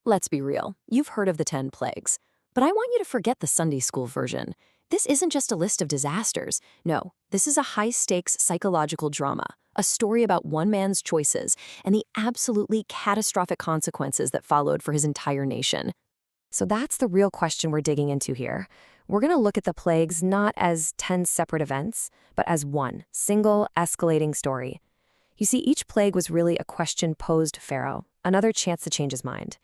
Let's be real, you've heard of the 10 plagues. But I want you to forget the Sunday school version. This isn't just a list of disasters. No, this is a high-stakes psychological drama, a story about one man's choices and the absolutely catastrophic consequences that followed for his entire nation. So that's the real question we're digging into here. We're going to look at the plagues not as 10 separate events, but as one single escalating story. You see, each plague was really a question posed to Pharaoh, another chance to change his mind.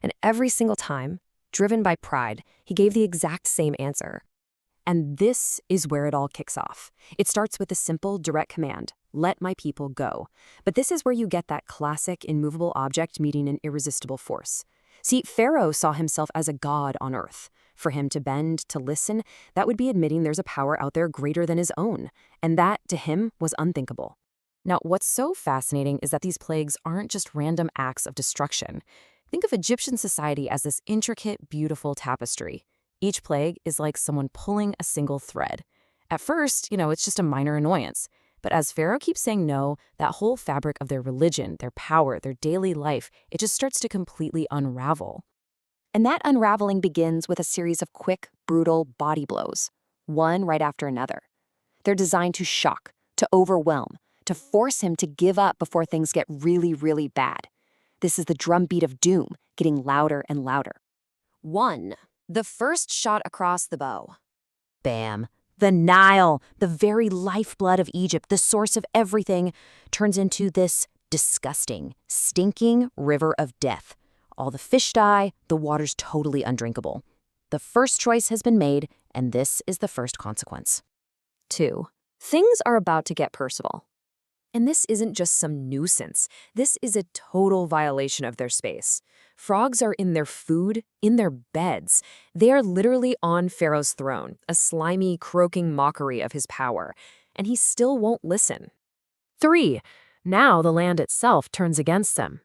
And every single time, driven by pride, he gave the exact same answer. And this is where it all kicks off. It starts with a simple, direct command, let my people go. But this is where you get that classic immovable object meeting an irresistible force. See, Pharaoh saw himself as a god on earth. For him to bend, to listen, that would be admitting there's a power out there greater than his own. And that, to him, was unthinkable. Now, what's so fascinating is that these plagues aren't just random acts of destruction. Think of Egyptian society as this intricate, beautiful tapestry. Each plague is like someone pulling a single thread. At first, it's just a minor annoyance. But as Pharaoh keeps saying no, that whole fabric of their religion, their power, their daily life, it just starts to completely unravel. And that unraveling begins with a series of quick, brutal body blows, one right after another. They're designed to shock, to overwhelm, to force him to give up before things get really, really bad. This is the drumbeat of doom, getting louder and louder. 1. The first shot across the bow. Bam. The Nile, the very lifeblood of Egypt, the source of everything, turns into this disgusting, stinking river of death. All the fish die, the water's totally undrinkable. The first choice has been made, and this is the first consequence. 2. Things are about to get personal. And this isn't just some nuisance. This is a total violation of their space. Frogs are in their food, in their beds. They are literally on Pharaoh's throne, a slimy, croaking mockery of his power. And he still won't listen. 3. Now the land itself turns against them.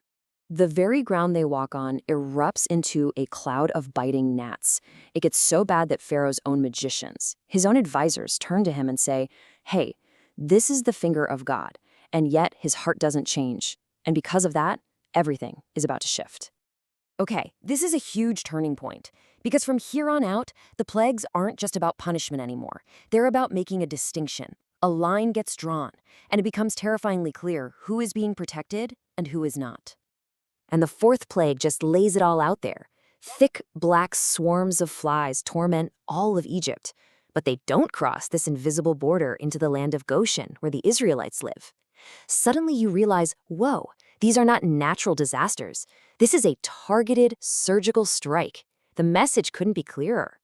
The very ground they walk on erupts into a cloud of biting gnats. It gets so bad that Pharaoh's own magicians, his own advisors, turn to him and say, hey, this is the finger of God. And yet his heart doesn't change. And because of that, everything is about to shift. Okay, this is a huge turning point. Because from here on out, the plagues aren't just about punishment anymore. They're about making a distinction. A line gets drawn, and it becomes terrifyingly clear who is being protected and who is not. And the 4th plague just lays it all out there. Thick, black swarms of flies torment all of Egypt. But they don't cross this invisible border into the land of Goshen, where the Israelites live. Suddenly you realize, whoa, these are not natural disasters. This is a targeted surgical strike. The message couldn't be clearer.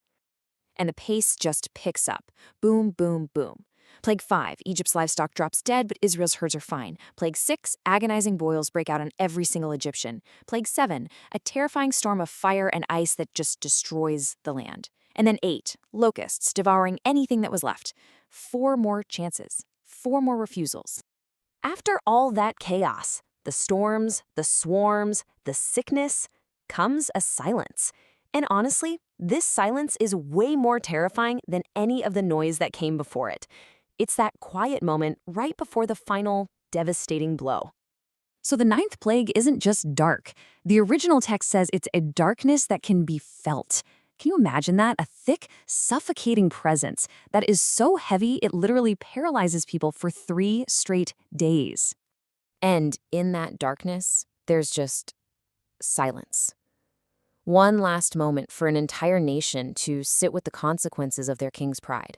And the pace just picks up. Boom, boom, boom. Plague 5, Egypt's livestock drops dead, but Israel's herds are fine. Plague 6, agonizing boils break out on every single Egyptian. Plague 7, a terrifying storm of fire and ice that just destroys the land. And then 8, locusts devouring anything that was left. 4 more chances. 4 more refusals. After all that chaos, the storms, the swarms, the sickness, comes a silence. And honestly, this silence is way more terrifying than any of the noise that came before it. It's that quiet moment right before the final, devastating blow. So the 9th plague isn't just dark. The original text says it's a darkness that can be felt. Can you imagine that? A thick, suffocating presence that is so heavy it literally paralyzes people for 3 straight days. And in that darkness, there's just silence. One last moment for an entire nation to sit with the consequences of their king's pride.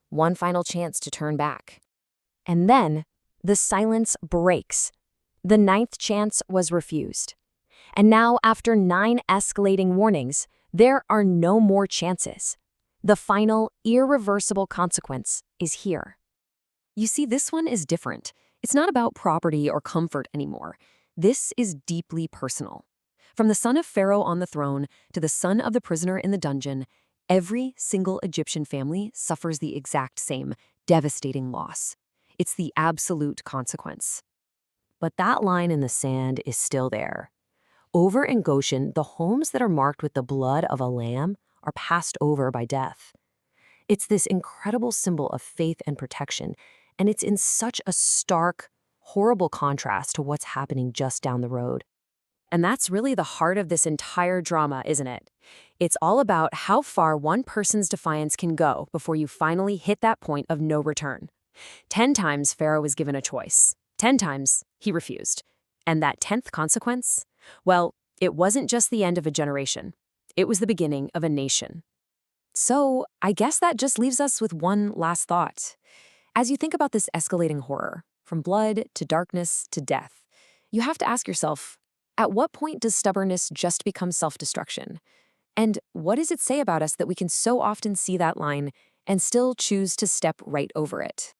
One final chance to turn back. And then the silence breaks. The 9th chance was refused. And now, after 9 escalating warnings, there are no more chances. The final, irreversible consequence is here. You see, this one is different. It's not about property or comfort anymore. This is deeply personal. From the son of Pharaoh on the throne to the son of the prisoner in the dungeon, every single Egyptian family suffers the exact same devastating loss. It's the absolute consequence. But that line in the sand is still there. Over in Goshen, the homes that are marked with the blood of a lamb are passed over by death. It's this incredible symbol of faith and protection, and it's in such a stark, horrible contrast to what's happening just down the road. And that's really the heart of this entire drama, isn't it? It's all about how far one person's defiance can go before you finally hit that point of no return. 10 times Pharaoh was given a choice. 10 times he refused. And that 10th consequence? Well, it wasn't just the end of a generation. It was the beginning of a nation. So, I guess that just leaves us with one last thought. As you think about this escalating horror, from blood to darkness to death, you have to ask yourself, at what point does stubbornness just become self-destruction? And what does it say about us that we can so often see that line and still choose to step right over it?